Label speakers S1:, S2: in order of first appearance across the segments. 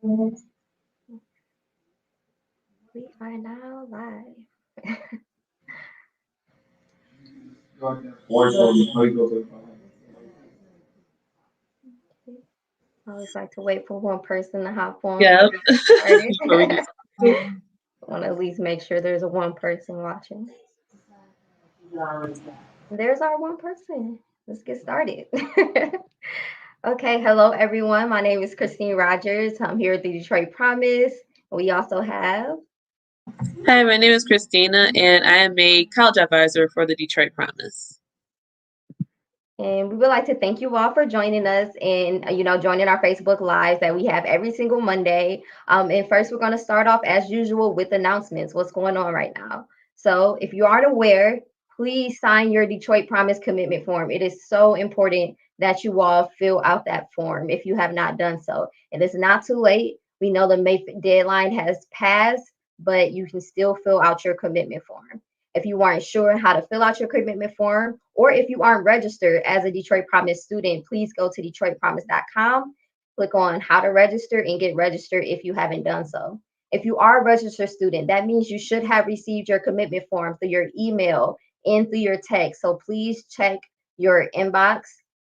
S1: We are now live. I always like to wait for one person to hop on
S2: Yeah.
S1: before we get
S2: Before we
S1: started.
S2: get
S1: I want to at least make sure there's a one person watching. There's our one person. Let's get started. Okay, hello everyone. My name is Christine Rogers. I'm here at the Detroit Promise. We also have,
S2: Hi, my name is Christina, and I am a college advisor for the Detroit Promise.
S1: and we would like to thank you all for joining us and joining our Facebook Lives that we have every single Monday. And first, we're going to start off as usual with announcements. What's going on right now? So, if you aren't aware, please sign your Detroit Promise commitment form. It is so important that you all fill out that form if you have not done so. It is not too late. We know the May deadline has passed, but you can still fill out your commitment form. If you aren't sure how to fill out your commitment form, or if you aren't registered as a Detroit Promise student, please go to DetroitPromise.com, click on how to register, and get registered if you haven't done so. If you are a registered student, that means you should have received your commitment form through your email and through your text. So please check your inbox.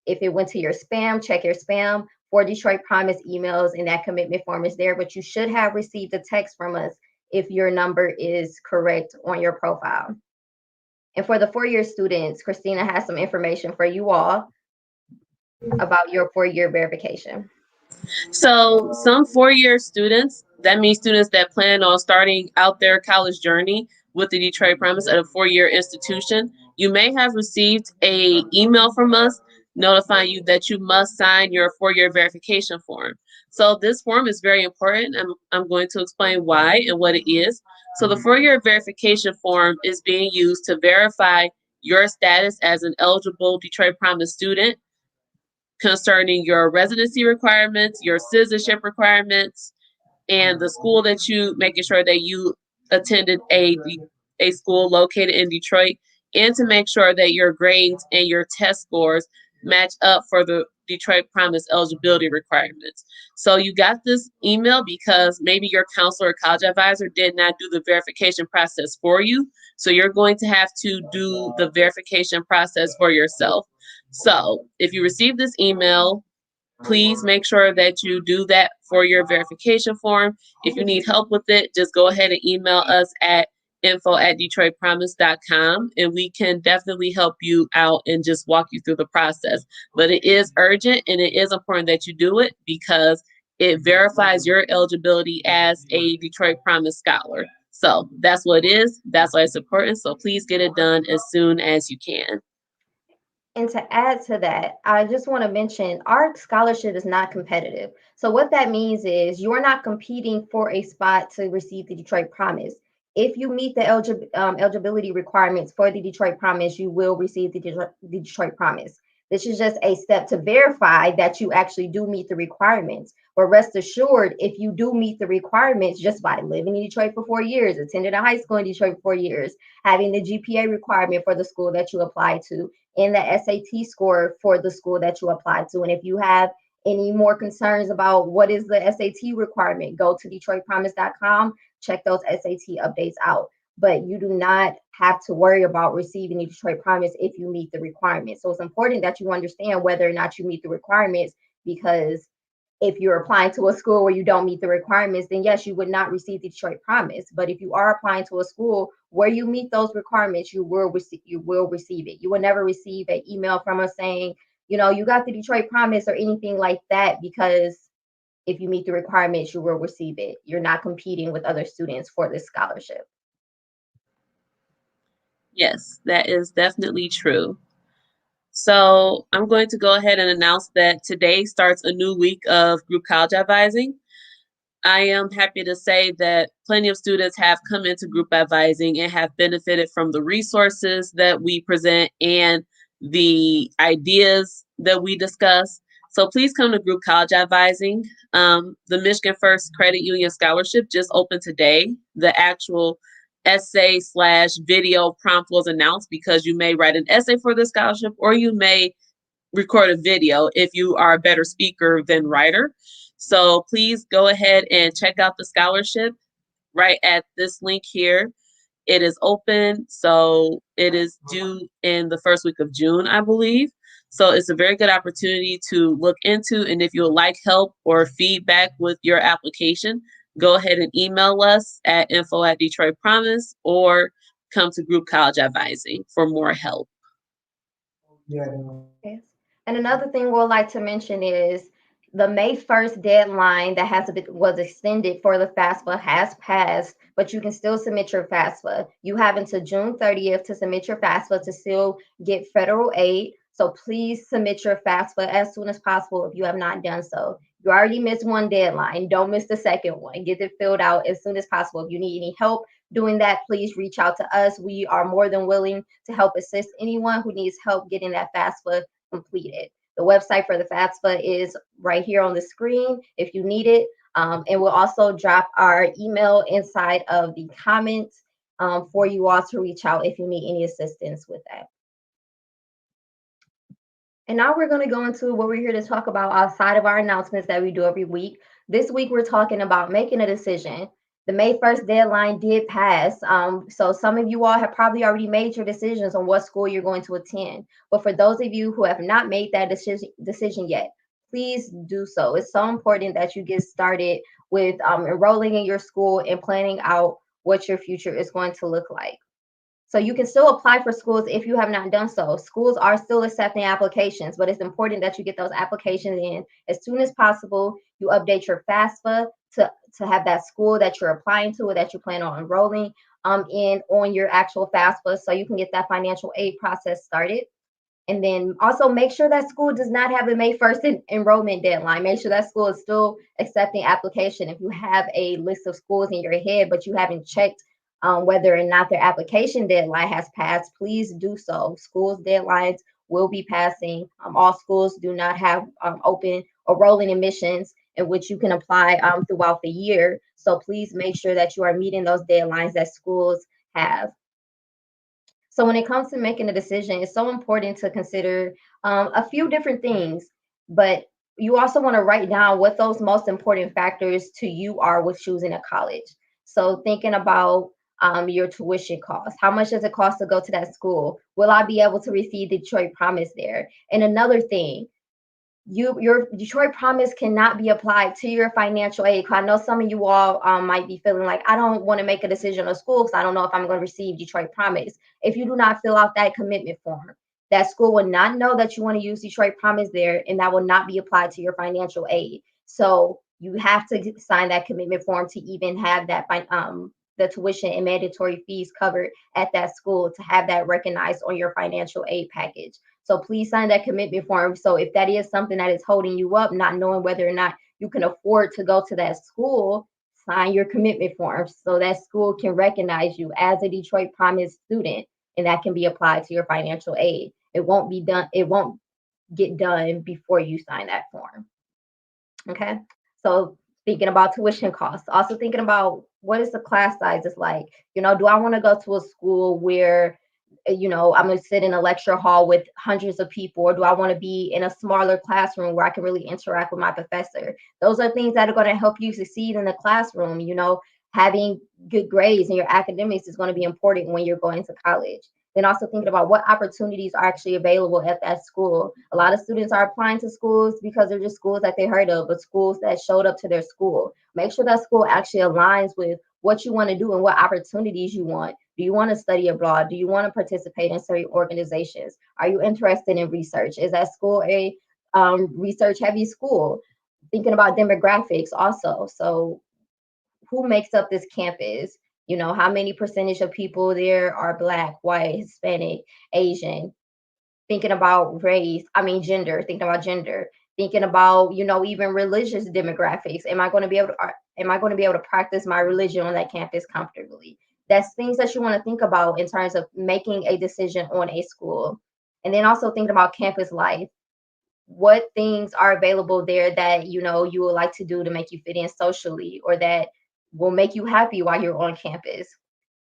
S1: If it went to your spam, check your spam for Detroit Promise emails, and that commitment form is there. But you should have received a text from us if your number is correct on your profile. And for the four-year students, Christina has some information for you all about your four-year verification.
S2: So, some four-year students, that means students that plan on starting out their college journey with the Detroit Promise at a four-year institution, you may have received a email from us notifying you that you must sign your four-year verification form. So this form is very important. I'm going to explain why and what it is. So the four-year verification form is being used to verify your status as an eligible Detroit Promise student concerning your residency requirements, your citizenship requirements, and the school that you making sure that you attended a school located in Detroit, and to make sure that your grades and your test scores match up for the Detroit Promise eligibility requirements. So you got this email because maybe your counselor or college advisor did not do the verification process for you. So you're going to have to do the verification process for yourself. So if you receive this email, please make sure that you do that for your verification form. If you need help with it, just go ahead and email us at info@detroitpromise.com, and we can definitely help you out and just walk you through the process. But it is urgent and it is important that you do it because it verifies your eligibility as a Detroit Promise scholar. So that's what it is. That's why it's important. So please get it done as soon as you can.
S1: And to add to that, I just want to mention our scholarship is not competitive. So what that means is you're not competing for a spot to receive the Detroit Promise. If you meet the eligibility requirements for the Detroit Promise, you will receive the Detroit Promise. This is just a step to verify that you actually do meet the requirements. But rest assured, if you do meet the requirements just by living in Detroit for 4 years, attending a high school in Detroit for 4 years, having the GPA requirement for the school that you apply to, and the SAT score for the school that you apply to. And if you have any more concerns about what is the SAT requirement, go to DetroitPromise.com, check those SAT updates out. But you do not have to worry about receiving the Detroit Promise if you meet the requirements. So it's important that you understand whether or not you meet the requirements, because if you're applying to a school where you don't meet the requirements, then yes, you would not receive the Detroit Promise. But if you are applying to a school where you meet those requirements, you will receive it. You will never receive an email from us saying, you got the Detroit Promise or anything like that, because if you meet the requirements, you will receive it. You're not competing with other students for this scholarship.
S2: Yes, that is definitely true. So I'm going to go ahead and announce that today starts a new week of group college advising. I am happy to say that plenty of students have come into group advising and have benefited from the resources that we present and the ideas that we discuss. So please come to group college advising. The Michigan First Credit Union Scholarship just opened today. The actual essay/video prompt was announced because you may write an essay for the scholarship or you may record a video if you are a better speaker than writer. So please go ahead and check out the scholarship right at this link here. It is open, so it is due in the first week of June, I believe. So it's a very good opportunity to look into. And if you would like help or feedback with your application, go ahead and email us at info@Detroit Promise or come to Group College Advising for more help.
S1: Yes. And another thing we'd like to mention is the May 1st deadline that was extended for the FAFSA has passed, but you can still submit your FAFSA. You have until June 30th to submit your FAFSA to still get federal aid. So please submit your FAFSA as soon as possible if you have not done so. You already missed one deadline. Don't miss the second one. Get it filled out as soon as possible. If you need any help doing that, please reach out to us. We are more than willing to help assist anyone who needs help getting that FAFSA completed. The website for the FAFSA is right here on the screen if you need it. And we'll also drop our email inside of the comments for you all to reach out if you need any assistance with that. And now we're going to go into what we're here to talk about outside of our announcements that we do every week. This week, we're talking about making a decision. The May 1st deadline did pass. So some of you all have probably already made your decisions on what school you're going to attend. But for those of you who have not made that decision yet, please do so. It's so important that you get started with enrolling in your school and planning out what your future is going to look like. So you can still apply for schools if you have not done so. Schools are still accepting applications, but it's important that you get those applications in as soon as possible. You update your FAFSA to have that school that you're applying to or that you plan on enrolling in on your actual FAFSA so you can get that financial aid process started. And then also make sure that school does not have a May 1st enrollment deadline. Make sure that school is still accepting application. If you have a list of schools in your head, but you haven't checked whether or not their application deadline has passed, please do so. Schools' deadlines will be passing. All schools do not have open or rolling admissions in which you can apply throughout the year. So please make sure that you are meeting those deadlines that schools have. So when it comes to making a decision, it's so important to consider a few different things, but you also want to write down what those most important factors to you are with choosing a college. So thinking about your tuition costs. How much does it cost to go to that school? Will I be able to receive the Detroit Promise there? And another thing, your Detroit Promise cannot be applied to your financial aid. I know some of you all might be feeling like, I don't want to make a decision on school because I don't know if I'm going to receive Detroit Promise. If you do not fill out that commitment form, that school will not know that you want to use Detroit Promise there, and that will not be applied to your financial aid. So you have to sign that commitment form to even have that the tuition and mandatory fees covered at that school to have that recognized on your financial aid package. So please sign that commitment form. So if that is something that is holding you up, not knowing whether or not you can afford to go to that school, sign your commitment form so that school can recognize you as a Detroit Promise student, and that can be applied to your financial aid. It won't be done. It won't get done before you sign that form. Okay. So thinking about tuition costs, also thinking about what is the class sizes like? Do I want to go to a school where I'm going to sit in a lecture hall with hundreds of people, or do I want to be in a smaller classroom where I can really interact with my professor? Those are things that are going to help you succeed in the classroom. Having good grades in your academics is going to be important when you're going to college. Then also thinking about what opportunities are actually available at that school. A lot of students are applying to schools because they're just schools that they heard of, but schools that showed up to their school. Make sure that school actually aligns with what you want to do and what opportunities you want. Do you want to study abroad? Do you want to participate in certain organizations? Are you interested in research? Is that school a research heavy school? Thinking about demographics also. So who makes up this campus? How many percentage of people there are Black, white, Hispanic, Asian? Thinking about gender, thinking about, even religious demographics. Am I going to be able to practice my religion on that campus comfortably? That's things that you want to think about in terms of making a decision on a school. And then also thinking about campus life. What things are available there that, you would like to do to make you fit in socially, or that will make you happy while you're on campus?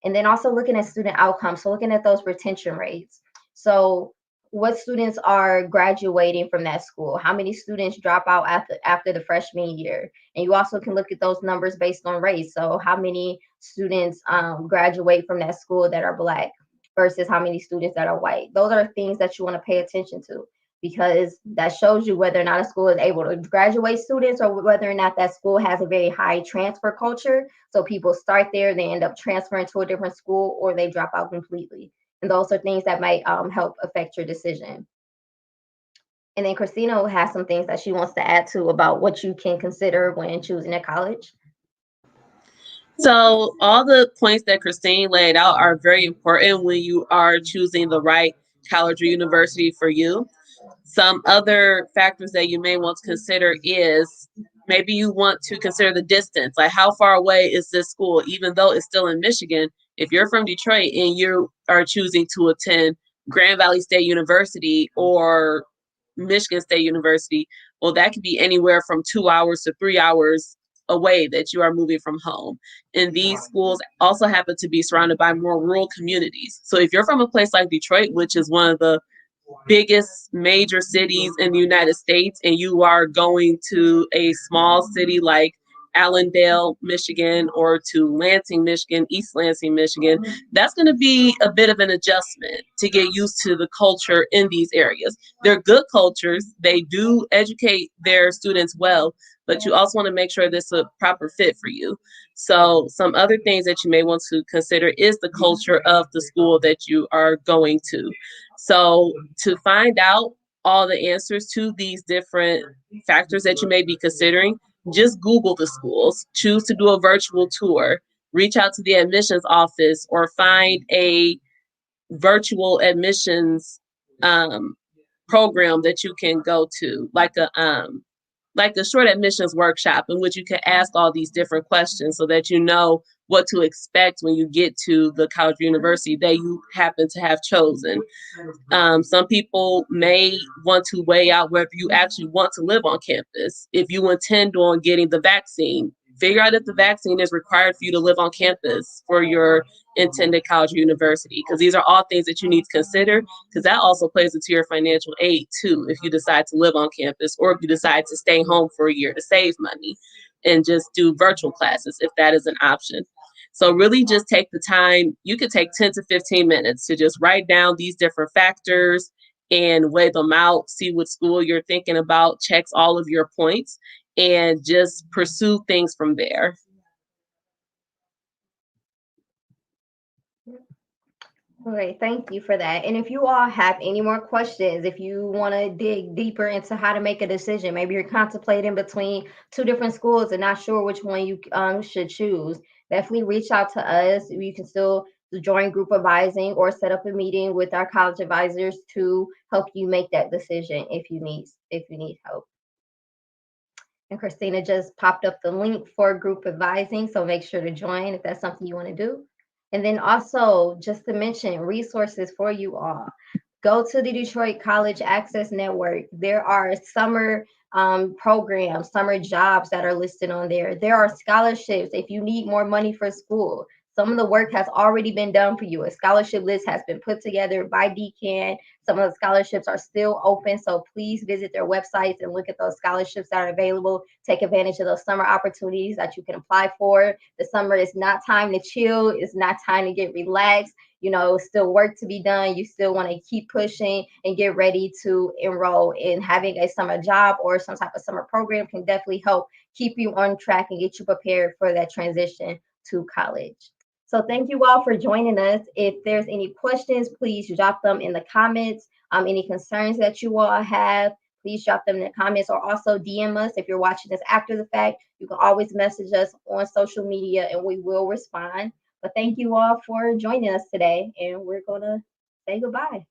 S1: And then also looking at student outcomes. So looking at those retention rates. So what students are graduating from that school, how many students drop out after the freshman year. And you also can look at those numbers based on race. So how many students graduate from that school that are Black versus how many students that are white. Those are things that you want to pay attention to, because that shows you whether or not a school is able to graduate students, or whether or not that school has a very high transfer culture. So people start there, they end up transferring to a different school, or they drop out completely. And those are things that might help affect your decision. And then Christina has some things that she wants to add to about what you can consider when choosing a college.
S2: So all the points that Christine laid out are very important when you are choosing the right college or university for you. Some other factors that you may want to consider is maybe you want to consider the distance. Like, how far away is this school? Even though it's still in Michigan, if you're from Detroit and you are choosing to attend Grand Valley State University or Michigan State University, well, that could be anywhere from 2 hours to 3 hours away that you are moving from home. And these schools also happen to be surrounded by more rural communities. So if you're from a place like Detroit, which is one of the biggest major cities in the United States, and you are going to a small city like Allendale, Michigan, or to Lansing, Michigan, East Lansing, Michigan, that's going to be a bit of an adjustment to get used to the culture in these areas. They're good cultures. They do educate their students well, but you also want to make sure this is a proper fit for you. So some other things that you may want to consider is the culture of the school that you are going to. So to find out all the answers to these different factors that you may be considering, just Google the schools, choose to do a virtual tour, reach out to the admissions office, or find a virtual admissions um, program that you can go to, like a short admissions workshop in which you can ask all these different questions so that you know what to expect when you get to the college or university that you happen to have chosen. Some people may want to weigh out whether you actually want to live on campus. If you intend on getting the vaccine, figure out if the vaccine is required for you to live on campus for your intended college or university, because these are all things that you need to consider, because that also plays into your financial aid too, if you decide to live on campus or if you decide to stay home for a year to save money and just do virtual classes if that is an option. So really just take the time. You could take 10 to 15 minutes to just write down these different factors and weigh them out, see what school you're thinking about, checks all of your points, and just pursue things from there.
S1: Okay, thank you for that. And if you all have any more questions, if you want to dig deeper into how to make a decision, maybe you're contemplating between two different schools and not sure which one you should choose, definitely reach out to us. You can still join group advising or set up a meeting with our college advisors to help you make that decision if you need help. And Christina just popped up the link for group advising, so make sure to join if that's something you want to do. And then also, just to mention resources for you all, go to the Detroit College Access Network. There are summer programs, summer jobs that are listed on there. There are scholarships if you need more money for school. Some of the work has already been done for you. A scholarship list has been put together by DCAN. Some of the scholarships are still open, so please visit their websites and look at those scholarships that are available. Take advantage of those summer opportunities that you can apply for. The summer is not time to chill. It's not time to get relaxed. Still work to be done. You still want to keep pushing and get ready to enroll in having a summer job or some type of summer program can definitely help keep you on track and get you prepared for that transition to college. So thank you all for joining us. If there's any questions, please drop them in the comments. Any concerns that you all have, please drop them in the comments or also DM us. If you're watching this after the fact, you can always message us on social media and we will respond. But thank you all for joining us today, and we're going to say goodbye.